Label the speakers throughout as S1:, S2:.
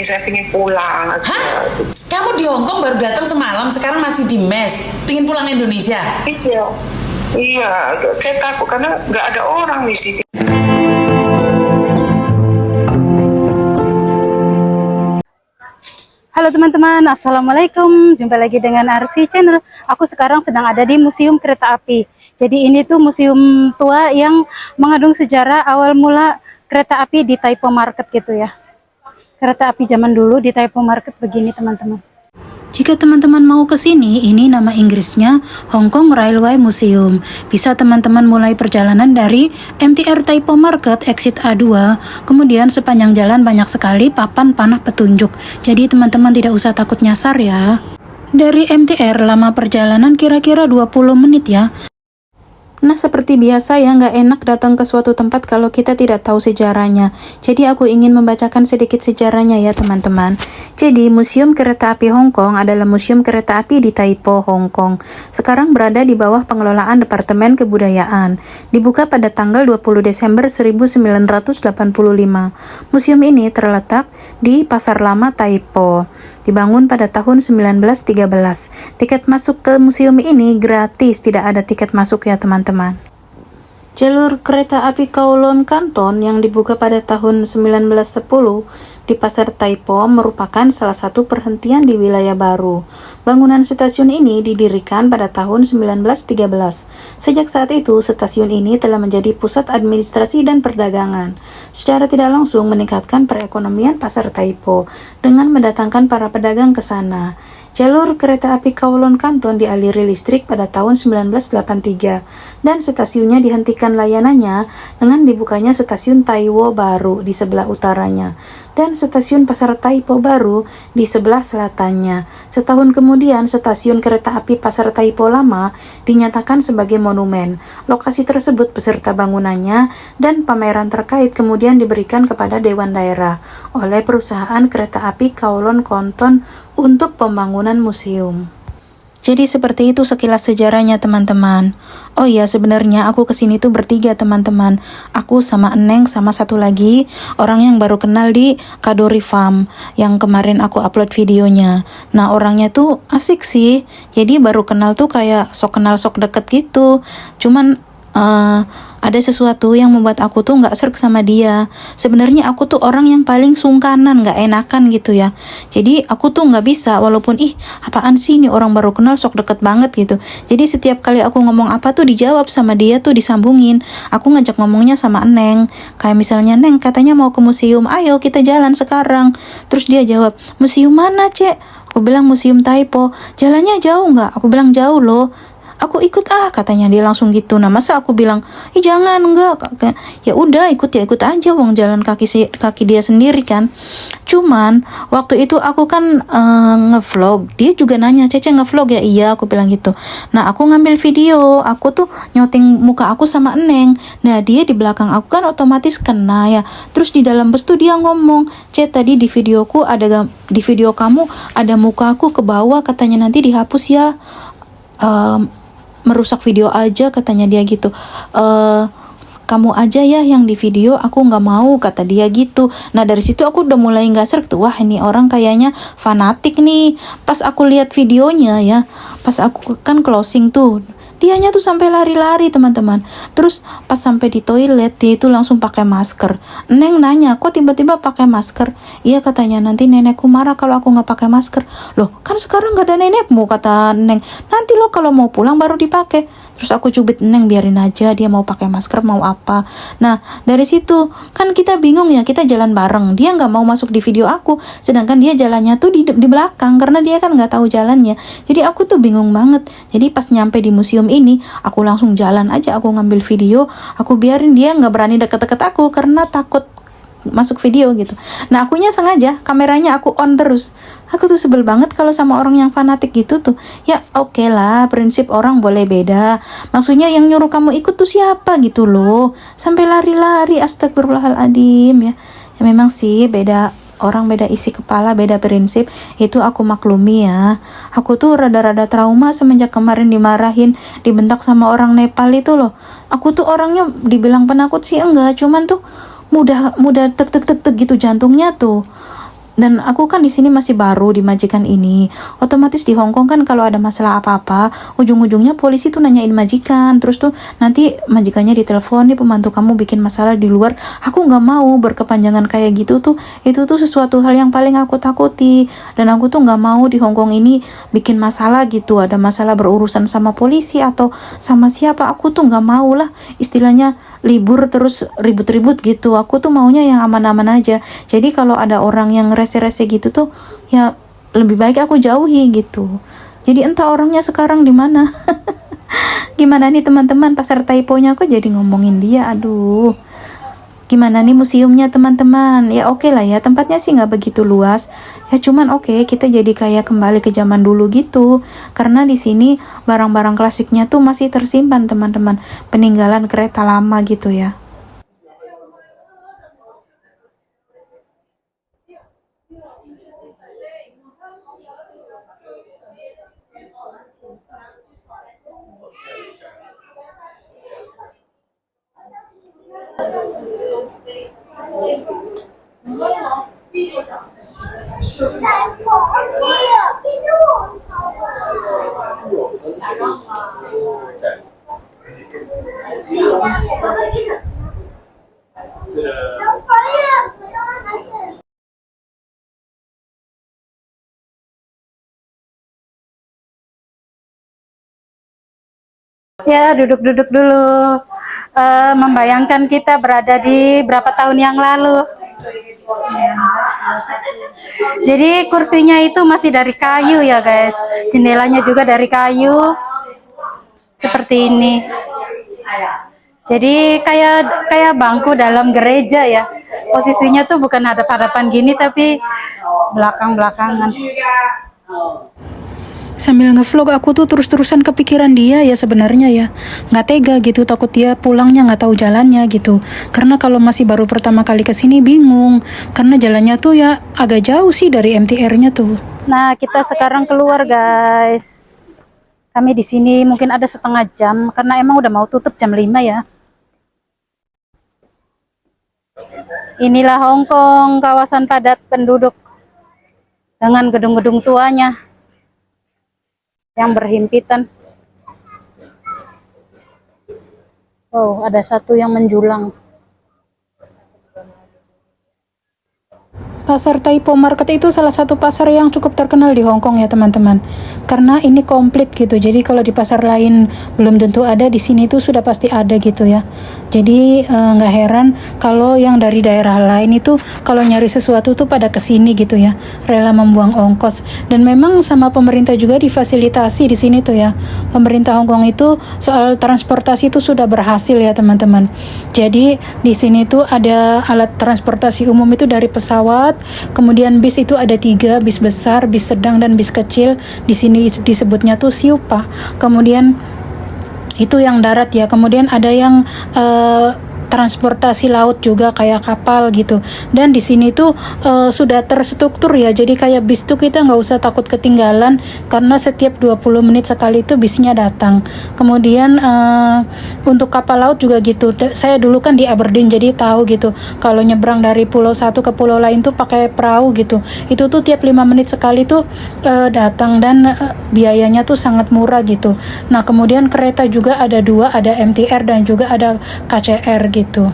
S1: saya pingin pulang aja.
S2: Hah? Kamu di Hong Kong baru datang semalam, sekarang masih di mes, pingin pulang Indonesia?
S1: Iya, iya, saya takut karena nggak ada orang di sini.
S3: Halo teman-teman, Assalamualaikum. Jumpa lagi dengan RC Channel. Aku sekarang sedang ada di Museum Kereta Api. Jadi ini tuh museum tua yang mengandung sejarah awal mula kereta api di Taipo Market gitu ya. Kereta api zaman dulu di Taipo Market begini teman-teman. Jika teman-teman mau ke sini, ini nama Inggrisnya Hong Kong Railway Museum. Bisa teman-teman mulai perjalanan dari MTR Taipo Market exit A2, kemudian sepanjang jalan banyak sekali papan panah petunjuk. Jadi teman-teman tidak usah takut nyasar ya. Dari MTR lama perjalanan kira-kira 20 menit ya. Nah, seperti biasa ya, nggak enak datang ke suatu tempat kalau kita tidak tahu sejarahnya. Jadi aku ingin membacakan sedikit sejarahnya ya teman-teman. Jadi Museum Kereta Api Hong Kong adalah museum kereta api di Taipo, Hong Kong. Sekarang berada di bawah pengelolaan Departemen Kebudayaan. Dibuka pada tanggal 20 Desember 1985. Museum ini terletak di Pasar Lama Taipo. Dibangun pada tahun 1913. Tiket masuk ke museum ini gratis, tidak ada tiket masuk ya teman-teman. Jalur kereta api Kowloon Kanton yang dibuka pada tahun 1910 di Pasar Taipo merupakan salah satu perhentian di wilayah baru. Bangunan stasiun ini didirikan pada tahun 1913. Sejak saat itu, stasiun ini telah menjadi pusat administrasi dan perdagangan. Secara tidak langsung meningkatkan perekonomian Pasar Taipo dengan mendatangkan para pedagang ke sana. Jalur kereta api Kowloon Kanton dialiri listrik pada tahun 1983 dan stasiunnya dihentikan layanannya dengan dibukanya stasiun Taiwo baru di sebelah utaranya dan stasiun Pasar Taipo baru di sebelah selatannya. Setahun kemudian stasiun kereta api Pasar Taipo lama dinyatakan sebagai monumen. Lokasi tersebut beserta bangunannya dan pameran terkait kemudian diberikan kepada Dewan Daerah oleh perusahaan kereta api Kowloon Kanton untuk pembangunan museum. Jadi seperti itu sekilas sejarahnya teman-teman. Oh iya, sebenarnya aku kesini tuh bertiga teman-teman. Aku sama Eneng sama satu lagi orang yang baru kenal di Kadori Farm yang kemarin aku upload videonya. Nah, orangnya tuh asik sih. Jadi baru kenal tuh kayak sok kenal sok deket gitu. Cuman ada sesuatu yang membuat aku tuh nggak serg sama dia. Sebenarnya aku tuh orang yang paling sungkanan, nggak enakan gitu ya. Jadi aku tuh nggak bisa, walaupun apaan sih ini orang baru kenal sok deket banget gitu. Jadi setiap kali aku ngomong apa tuh dijawab sama dia tuh disambungin. Aku ngajak ngomongnya sama Neng. Kayak misalnya, Neng katanya mau ke museum, ayo kita jalan sekarang. Terus dia jawab, museum mana Cek? Aku bilang museum Taipo. Jalannya jauh nggak? Aku bilang jauh loh. Aku ikut katanya dia langsung gitu. Nah masa aku bilang jangan, enggak. Ya udah ikut aja, wong jalan kaki dia sendiri kan. Cuman waktu itu aku kan ngevlog, dia juga nanya, Cece ngevlog ya? Iya, aku bilang gitu. Nah aku ngambil video, aku tuh nyoting muka aku sama Eneng. Nah dia di belakang aku kan otomatis kena ya. Terus di dalam bus tuh dia ngomong, Ce tadi di videoku di video kamu ada muka aku ke bawah, katanya nanti dihapus ya. Merusak video aja katanya dia gitu. Kamu aja ya yang di video, aku nggak mau kata dia gitu. Nah dari situ aku udah mulai nggak serg tuh, wah ini orang kayaknya fanatik nih. Pas aku lihat videonya ya, pas aku kan closing tuh, dianya tuh sampai lari-lari teman-teman. Terus pas sampai di toilet dia itu langsung pakai masker. Neng nanya, kok tiba-tiba pakai masker? Iya katanya nanti nenekku marah kalau aku nggak pakai masker. Loh kan sekarang nggak ada nenekmu kata Neng. Nanti lo kalau mau pulang baru dipakai. Terus aku cubit, Neng biarin aja dia mau pakai masker mau apa. Nah dari situ kan kita bingung ya, kita jalan bareng, dia nggak mau masuk di video aku, sedangkan dia jalannya tuh di belakang karena dia kan nggak tahu jalannya. Jadi aku tuh bingung banget. Jadi pas nyampe di museum ini aku langsung jalan aja, aku ngambil video, aku biarin dia nggak berani deket-deket aku karena takut masuk video gitu. Nah akunya sengaja kameranya aku on terus. Aku tuh sebel banget kalau sama orang yang fanatik gitu tuh. Ya oke lah, prinsip orang boleh beda. Maksudnya yang nyuruh kamu ikut tuh siapa gitu loh. Sampai lari-lari, astagfirullahaladzim ya. Ya memang sih beda orang, beda isi kepala, beda prinsip, itu aku maklumi ya. Aku tuh rada-rada trauma semenjak kemarin dimarahin, dibentak sama orang Nepal itu loh. Aku tuh orangnya dibilang penakut sih enggak, cuman tuh mudah tek gitu jantungnya tuh. Dan aku kan di sini masih baru di majikan ini. Otomatis di Hong Kong kan kalau ada masalah apa-apa, ujung-ujungnya polisi tuh nanyain majikan. Terus tuh nanti majikannya ditelepon, nih pembantu kamu bikin masalah di luar. Aku nggak mau berkepanjangan kayak gitu tuh. Itu tuh sesuatu hal yang paling aku takuti. Dan aku tuh nggak mau di Hong Kong ini bikin masalah gitu. Ada masalah berurusan sama polisi atau sama siapa. Aku tuh nggak mau lah. Istilahnya libur terus ribut-ribut gitu. Aku tuh maunya yang aman-aman aja. Jadi kalau ada orang yang rese-rese gitu tuh ya lebih baik aku jauhi gitu. Jadi entah orangnya sekarang di mana. Gimana nih teman-teman, pasar Taipo-nya aku jadi ngomongin dia. Aduh. Gimana nih museumnya teman-teman? Ya oke lah ya, tempatnya sih nggak begitu luas. Ya cuman oke, kita jadi kayak kembali ke zaman dulu gitu. Karena di sini barang-barang klasiknya tuh masih tersimpan teman-teman. Peninggalan kereta lama gitu ya.
S4: Ya, duduk-duduk dulu. Membayangkan kita berada di berapa tahun yang lalu. Jadi kursinya itu masih dari kayu ya guys. Jendelanya juga dari kayu. Seperti ini. Jadi kayak bangku dalam gereja ya. Posisinya tuh bukan hadap-hadapan gini tapi belakang-belakangan.
S3: Sambil ngevlog aku tuh terus-terusan kepikiran dia ya sebenarnya ya. Nggak tega gitu, takut dia pulangnya nggak tahu jalannya gitu. Karena kalau masih baru pertama kali kesini bingung. Karena jalannya tuh ya agak jauh sih dari MTR-nya tuh.
S4: Nah, kita sekarang keluar guys. Kami di sini mungkin ada setengah jam karena emang udah mau tutup jam 5 ya. Inilah Hong Kong, kawasan padat penduduk dengan gedung-gedung tuanya yang berhimpitan. Oh, ada satu yang menjulang.
S3: Pasar Taipo Market itu salah satu pasar yang cukup terkenal di Hong Kong ya teman-teman. Karena ini komplit gitu. Jadi kalau di pasar lain belum tentu ada, di sini tuh sudah pasti ada gitu ya. Jadi nggak heran kalau yang dari daerah lain itu kalau nyari sesuatu tuh pada kesini gitu ya. Rela membuang ongkos. Dan memang sama pemerintah juga difasilitasi di sini tuh ya. Pemerintah Hong Kong itu soal transportasi itu sudah berhasil ya teman-teman. Jadi di sini tuh ada alat transportasi umum itu dari pesawat. Kemudian bis itu ada 3, bis besar, bis sedang, dan bis kecil. Di sini disebutnya tuh Siupa. Kemudian itu yang darat ya. Kemudian ada yang transportasi laut juga kayak kapal gitu. Dan di sini tuh sudah terstruktur ya. Jadi kayak bis tuh kita nggak usah takut ketinggalan karena setiap 20 menit sekali itu bisnya datang. Kemudian untuk kapal laut juga gitu. Saya dulu kan di Aberdeen jadi tahu gitu. Kalau nyebrang dari pulau satu ke pulau lain tuh pakai perahu gitu. Itu tuh tiap 5 menit sekali tuh datang dan biayanya tuh sangat murah gitu. Nah, kemudian kereta juga ada 2, ada MTR dan juga ada KCR gitu.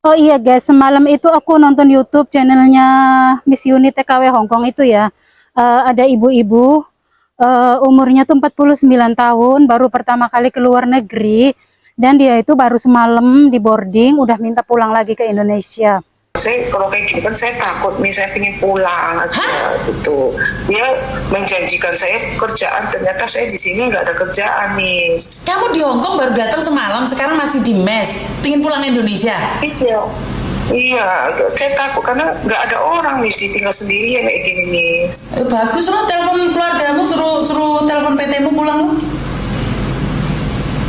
S4: Oh iya guys, semalam itu aku nonton YouTube channelnya Miss Unit TKW Hong Kong itu ya. Ada ibu-ibu umurnya tuh 49 tahun, baru pertama kali ke luar negeri. Dan dia itu baru semalam di boarding, udah minta pulang lagi ke Indonesia.
S1: Saya kalau kayak gini kan saya takut nih, saya pengen pulang aja gitu. Dia menjanjikan saya pekerjaan, ternyata saya di sini nggak ada kerjaan nih.
S2: Kamu di Hong Kong baru datang semalam, sekarang masih di mes. Pingin pulang Indonesia?
S1: Iya, iya, saya takut karena nggak ada orang nih, tinggal sendirian kayak gini nih.
S2: Bagus loh, telepon keluargamu, suruh telepon PT-mu pulang loh.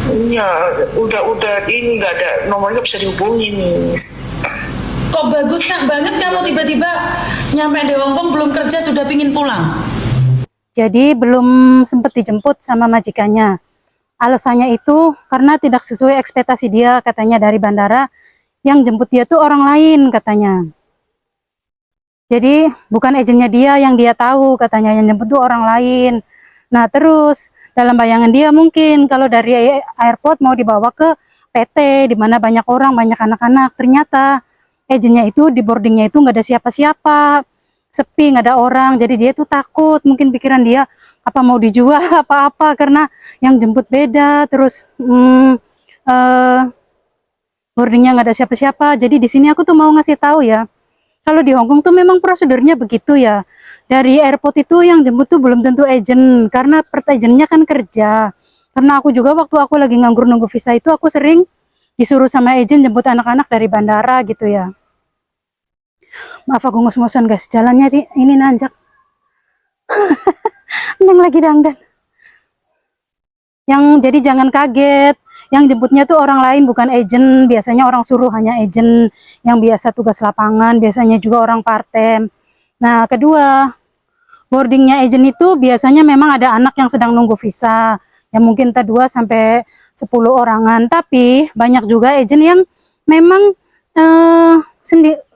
S1: Iya, udah ini nggak ada nomornya, bisa dihubungi nih.
S2: Kok bagus banget kamu tiba-tiba nyampe di Hong Kong belum kerja sudah pingin pulang?
S4: Jadi belum sempat dijemput sama majikannya. Alasannya itu karena tidak sesuai ekspektasi dia, katanya dari bandara yang jemput dia tuh orang lain katanya. Jadi bukan agennya dia yang dia tahu, katanya yang jemput tuh orang lain. Nah terus dalam bayangan dia mungkin kalau dari airport mau dibawa ke PT di mana banyak orang, banyak anak-anak. Ternyata agennya itu di boardingnya itu nggak ada siapa-siapa, sepi, nggak ada orang. Jadi dia tuh takut, mungkin pikiran dia apa mau dijual apa-apa karena yang jemput beda. Terus boardingnya nggak ada siapa-siapa. Jadi di sini aku tuh mau ngasih tahu ya. Kalau di Hong Kong tuh memang prosedurnya begitu ya. Dari airport itu yang jemput tuh belum tentu agent, karena per agennya kan kerja. Karena aku juga waktu aku lagi nganggur nunggu visa itu, aku sering disuruh sama agent jemput anak-anak dari bandara gitu ya. Maaf aku ngos-ngosan guys, jalannya ini nanjak. Neng lagi dangdan. Jadi jangan kaget. Yang jemputnya tuh orang lain bukan agent, biasanya orang suruh hanya agent yang biasa tugas lapangan, biasanya juga orang part-time. Nah kedua, boardingnya agent itu biasanya memang ada anak yang sedang nunggu visa, yang mungkin 2 sampai 10 orangan, tapi banyak juga agent yang memang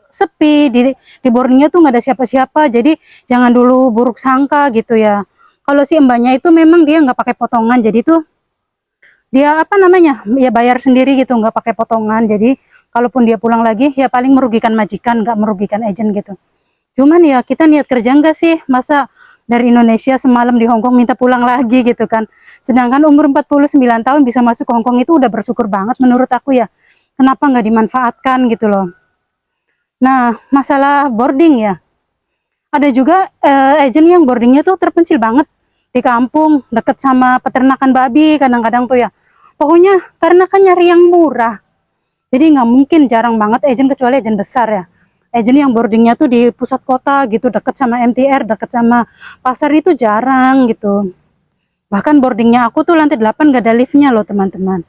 S4: sepi, di boardingnya tuh nggak ada siapa-siapa, jadi jangan dulu buruk sangka gitu ya. Kalau si mbaknya itu memang dia nggak pakai potongan, jadi tuh dia apa namanya ya bayar sendiri gitu, nggak pakai potongan. Jadi kalaupun dia pulang lagi ya paling merugikan majikan, nggak merugikan agent gitu. Cuman ya kita niat kerja nggak sih, masa dari Indonesia semalam di Hong Kong minta pulang lagi gitu kan. Sedangkan umur 49 tahun bisa masuk Hong Kong itu udah bersyukur banget menurut aku ya. Kenapa nggak dimanfaatkan gitu loh. Nah masalah boarding ya, ada juga agent yang boardingnya tuh terpencil banget di kampung, deket sama peternakan babi kadang-kadang tuh ya. Pokoknya karena kan nyari yang murah, jadi nggak mungkin, jarang banget agent kecuali agent besar ya. Agent yang boardingnya tuh di pusat kota gitu, deket sama MTR, deket sama pasar itu jarang gitu. Bahkan boardingnya aku tuh lantai 8 gak ada liftnya loh teman-teman.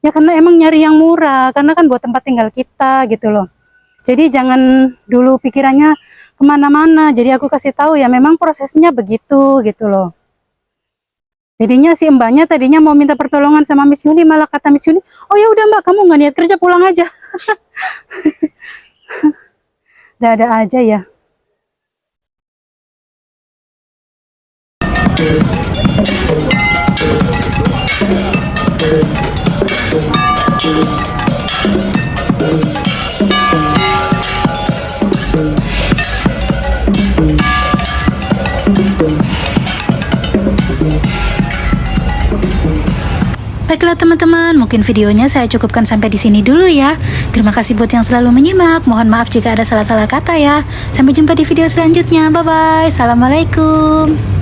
S4: Ya karena emang nyari yang murah, karena kan buat tempat tinggal kita gitu loh. Jadi jangan dulu pikirannya kemana-mana. Jadi aku kasih tahu ya memang prosesnya begitu gitu loh. Jadinya si mbaknya tadinya mau minta pertolongan sama Miss Yuni, malah kata Miss Yuni, oh ya udah mbak, kamu nggak niat kerja, pulang aja. Ada aja ya.
S3: Baiklah teman-teman, mungkin videonya saya cukupkan sampai di sini dulu ya. Terima kasih buat yang selalu menyimak. Mohon maaf jika ada salah-salah kata ya. Sampai jumpa di video selanjutnya. Bye bye. Assalamualaikum.